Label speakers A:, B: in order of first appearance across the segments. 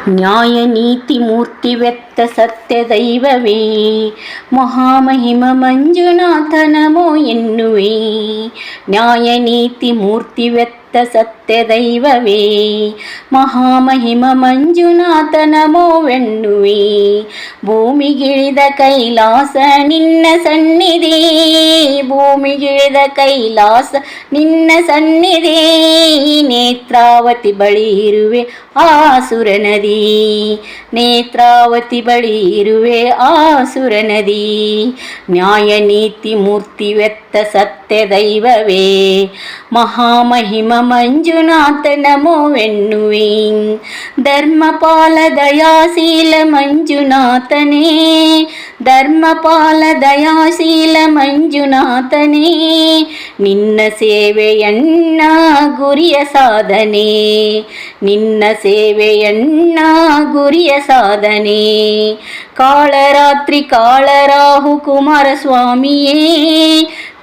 A: ನ್ಯಾಯ ನೀತಿ ಮೂರ್ತಿ ವ್ಯಕ್ತ ಸತ್ಯ ದೈವವೇ ಮಹಾಮಹಿಮ ಮಂಜುನಾಥ ನಮೋ ಎನ್ನುವೆ. ನ್ಯಾಯ ನೀತಿ ಮೂರ್ತಿ ವ್ಯಕ್ತ ಸತ್ಯ ದೈವವೇ ಮಹಾಮಹಿಮ ಮಂಜುನಾಥ ನಮೋವೆನ್ನುವೆ. ಭೂಮಿಗಿಳಿದ ಕೈಲಾಸ ನಿನ್ನ ಸನ್ನಿಧಿ, ಭೂಮಿಗಿಳಿದ ಕೈಲಾಸ ನಿನ್ನ ಸನ್ನಿಧಿ. ನೇತ್ರಾವತಿ ಬಳಿ ಇರುವೆ ಆಸುರ ನದಿ, ನೇತ್ರಾವತಿ ಬಳಿ ಇರುವೆ ಆಸುರ ನದಿ. ನ್ಯಾಯ ನೀತಿ ಮೂರ್ತಿ ವ್ಯಕ್ತ ಸತ್ಯ ದೈವವೇ ಮಹಾಮಹಿಮ ಮಂಜುನಾಥ ನಮೋವೆನ್ನುವೆ. ಧರ್ಮಪಾಲ ದಯಾಶೀಲ ಮಂಜುನಾಥನೇ, ಧರ್ಮಪಾಲ ದಯಾಶೀಲ ಮಂಜುನಾಥನೇ. ನಿನ್ನ ಸೇವೆಯನ್ನ ಗುರಿಯ ಸಾಧನೆ, ನಿನ್ನ ಸೇವೆಯನ್ನ ಗುರಿಯ ಸಾಧನೆ. ಕಾಳರಾತ್ರಿ ಕಾಳರಾಹು ಕುಮಾರಸ್ವಾಮಿಯೇ,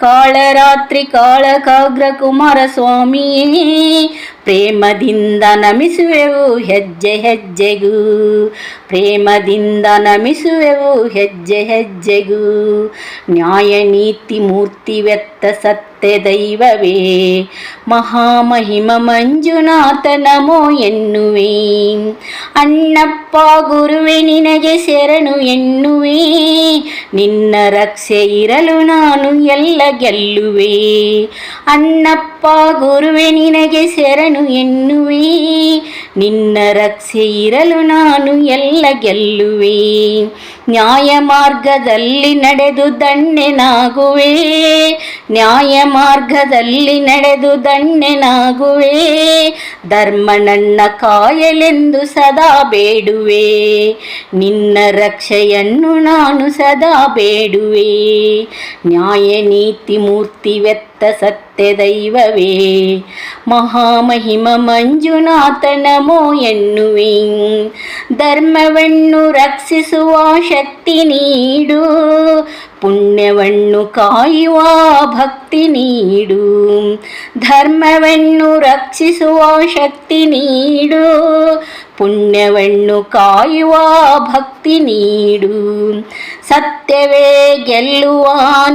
A: ಕಾಳರಾತ್ರಿ ಕಾಳಕಾಗ್ರ ಕುಮಾರಸ್ವಾಮಿಯೇ. ಪ್ರೇಮದಿಂದ ನಮಿಸುವೆವು ಹೆಜ್ಜೆ ಹೆಜ್ಜೆಗೂ, ಪ್ರೇಮದಿಂದ ನಮಿಸುವೆವು ಹೆಜ್ಜೆ ಹೆಜ್ಜೆಗೂ. ನ್ಯಾಯ ನೀತಿ ಮೂರ್ತಿ ವ್ಯಕ್ತ ಸತ್ಯ ದೈವವೇ ಮಹಾಮಹಿಮ ಮಂಜುನಾಥ ನಮೋ ಎನ್ನುವೆ. ಅಣ್ಣಪ್ಪ ಗುರುವೆ ನಿನಗೆ ಶರಣು ಎನ್ನುವೆ, ನಿನ್ನ ರಕ್ಷೆ ಇರಲು ನಾನು ಎಲ್ಲ ಗೆಲ್ಲುವೆ. ಅಣ್ಣಪ್ಪ ಗುರುವೆ ನಿನಗೆ ಶರಣು ಎನ್ನುವೆ, ನಿನ್ನ ರಕ್ಷೆ ಇರಲು ನಾನು ಎಲ್ಲ ಗೆಲ್ಲುವೆ. ನ್ಯಾಯ ಮಾರ್ಗದಲ್ಲಿ ನಡೆದು ಧನ್ಯನಾಗುವೆ, ನ್ಯಾಯ ಮಾರ್ಗದಲ್ಲಿ ನಡೆದು ಧನ್ಯನಾಗುವೆ. ಧರ್ಮ ನನ್ನ ಕಾಯಲೆಂದು ಸದಾ ಬೇಡುವೆ, ನಿನ್ನ ರಕ್ಷೆಯನ್ನು ನಾನು ಸದಾ ಬೇಡುವೆ. ನ್ಯಾಯ ನೀತಿ ಮೂರ್ತಿ ವ್ಯಕ್ತ ಸತ್ಯ ದೈವವೇ ಮಹಾಮಹಿಮ ಮಂಜುನಾಥ ನಮೋ ಎನ್ನುವೆ. ಧರ್ಮವನ್ನು ರಕ್ಷಿಸುವ ಶಕ್ತಿ ನೀಡು, ಪುಣ್ಯವನ್ನು ಕಾಯುವ ಭಕ್ತಿ ನೀಡು. ಧರ್ಮವನ್ನು ರಕ್ಷಿಸುವ ಶಕ್ತಿ ನೀಡು, ಪುಣ್ಯವನ್ನು ಕಾಯುವ ಭಕ್ತಿ ನೀಡು. ಸತ್ಯವೇ ಗೆಲ್ಲುವ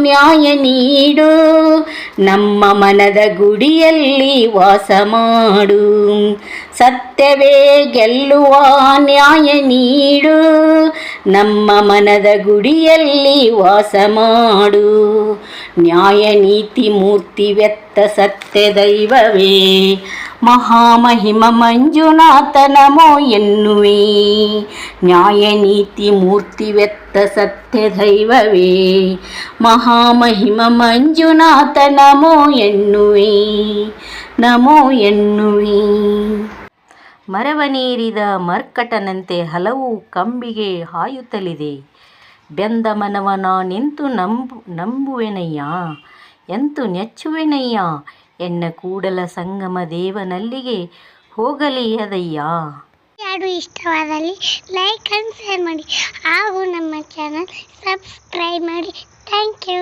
A: ನ್ಯಾಯ ನೀಡು, ನಮ್ಮ ಮನದ ಗುಡಿಯಲ್ಲಿ ವಾಸ ಮಾಡು. ಸತ್ಯವೇ ಗೆಲ್ಲುವ ನ್ಯಾಯ ನೀಡು, ನಮ್ಮ ಮನದ ಗುಡಿಯಲ್ಲಿ ವಾಸ ಮಾಡು. ನ್ಯಾಯ ನೀತಿ ಮೂರ್ತಿ ವ್ಯಕ್ತ ಸತ್ಯ ದೈವವೇ ಮಹಾಮಹಿಮ ಮಂಜುನಾಥ ನಮೋ ಎನ್ನುವೆ. ನ್ಯಾಯ ನೀತಿ ಮೂರ್ತಿ ವ್ಯಕ್ತ ಸತ್ಯ ದೈವವೇ ಮಹಾಮಹಿಮ ಮಂಜುನಾಥ ನಮೋ ಎನ್ನುವೆ, ನಮೋ ಎನ್ನುವೆ. ಮರವನೇರಿದ ಮರ್ಕಟನಂತೆ ಹಲವು ಕಂಬಿಗೆ ಹಾಯುತ್ತಲಿದೆ. ಬೆಂದ ಮನವನ ನಿಂತು ನಂಬುವೆನಯ್ಯ, ಎಂತು ನೆಚ್ಚುವೆನಯ್ಯ. ಎನ್ನ ಕೂಡಲ ಸಂಗಮ ದೇವನಲ್ಲಿಗೆ ಹೋಗಲಿ ಅದಯ್ಯ.
B: ಯಾರು ಇಷ್ಟವಾದಲ್ಲಿ ಲೈಕ್ ಅಂಡ್ ಶೇರ್ ಮಾಡಿ ಹಾಗೂ ನಮ್ಮ ಚಾನಲ್ ಸಬ್ಸ್ಕ್ರೈಬ್ ಮಾಡಿ. Thank you.